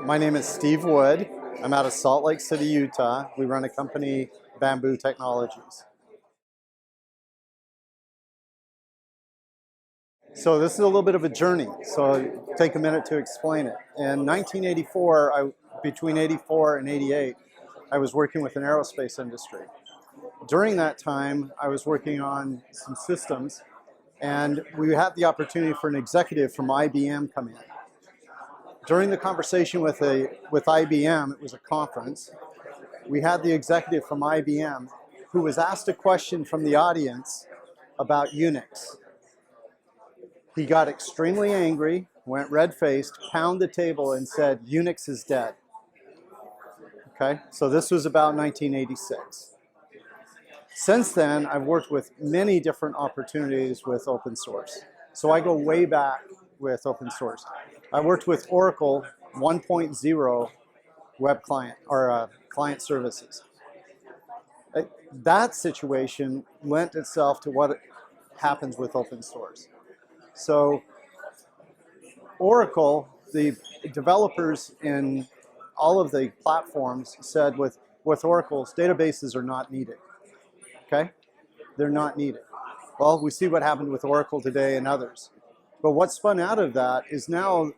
My name is Steve Wood. I'm out of Salt Lake City, Utah. We run a company, Bamboo Technologies. So this is a little bit of a journey, so take a minute to explain it. In 1984, between 84 and 88, I was working with an aerospace industry. During that time, I was working on some systems, and we had the opportunity for an executive from IBM come in. During the conversation with IBM, it was a conference, we had the executive from IBM who was asked a question from the audience about Unix. He got extremely angry, went red-faced, pounded the table and said, "Unix is dead." Okay, so this was about 1986. Since then, I've worked with many different opportunities with open source. So I go way back with open source. I worked with Oracle 1.0 web client, or client services. That situation lent itself to what happens with open source. So Oracle, the developers in all of the platforms said with Oracle's databases are not needed. Okay? They're not needed. Well, we see what happened with Oracle today and others. But what spun out of that is now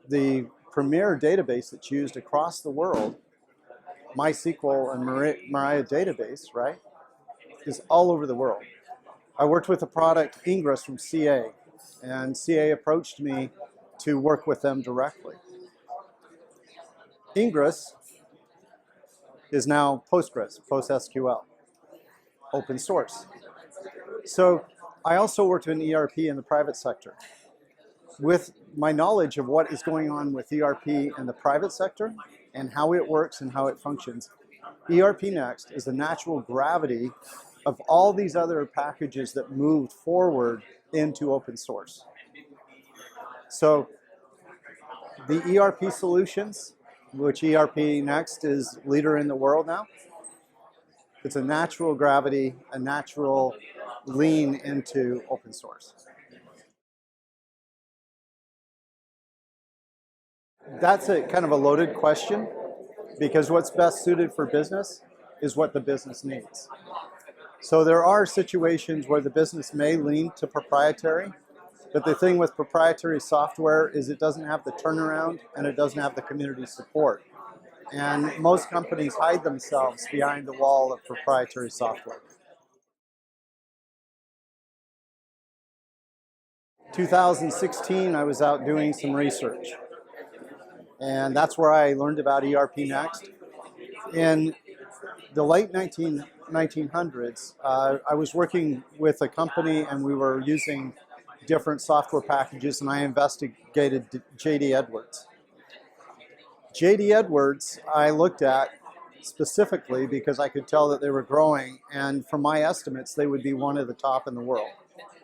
the premier database that's used across the world, MySQL and Mariah database, right, is all over the world. I worked with a product, Ingress from CA, and CA approached me to work with them directly. Ingress is now Postgres, PostSQL, open source. So I also worked in ERP in the private sector. With my knowledge of what is going on with ERP in the private sector and how it works and how it functions, ERPNext is the natural gravity of all these other packages that moved forward into open source. So the ERP solutions, which ERPNext is leader in the world now, it's a natural gravity, a natural lean into open source. That's a kind of a loaded question, because what's best suited for business is what the business needs. So there are situations where the business may lean to proprietary, but the thing with proprietary software is it doesn't have the turnaround and it doesn't have the community support. And most companies hide themselves behind the wall of proprietary software. 2016, I was out doing some research. And that's where I learned about ERPNext. In the late 1900s, I was working with a company and we were using different software packages, and I investigated J.D. Edwards. J.D. Edwards I looked at specifically because I could tell that they were growing, and from my estimates, they would be one of the top in the world.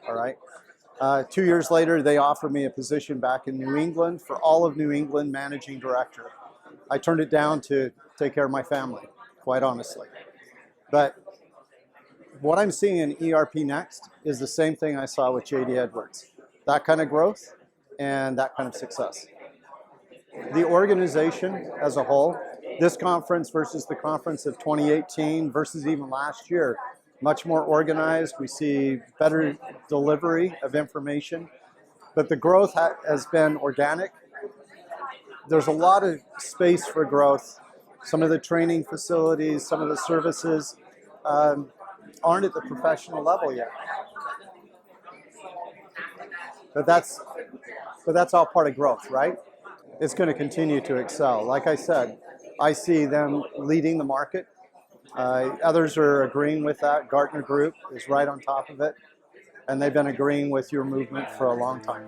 All right. 2 years later, they offered me a position back in New England for all of New England managing director. I turned it down to take care of my family, quite honestly. But what I'm seeing in ERPNext is the same thing I saw with J.D. Edwards. That kind of growth and that kind of success. The organization as a whole, this conference versus the conference of 2018 versus even last year, much more organized. We see better delivery of information, but the growth has been organic. There's a lot of space for growth. Some of the training facilities, some of the services aren't at the professional level yet. But that's all part of growth, right? It's going to continue to excel. Like I said, I see them leading the market. Others are agreeing with that. Gartner Group is right on top of it, and they've been agreeing with your movement for a long time.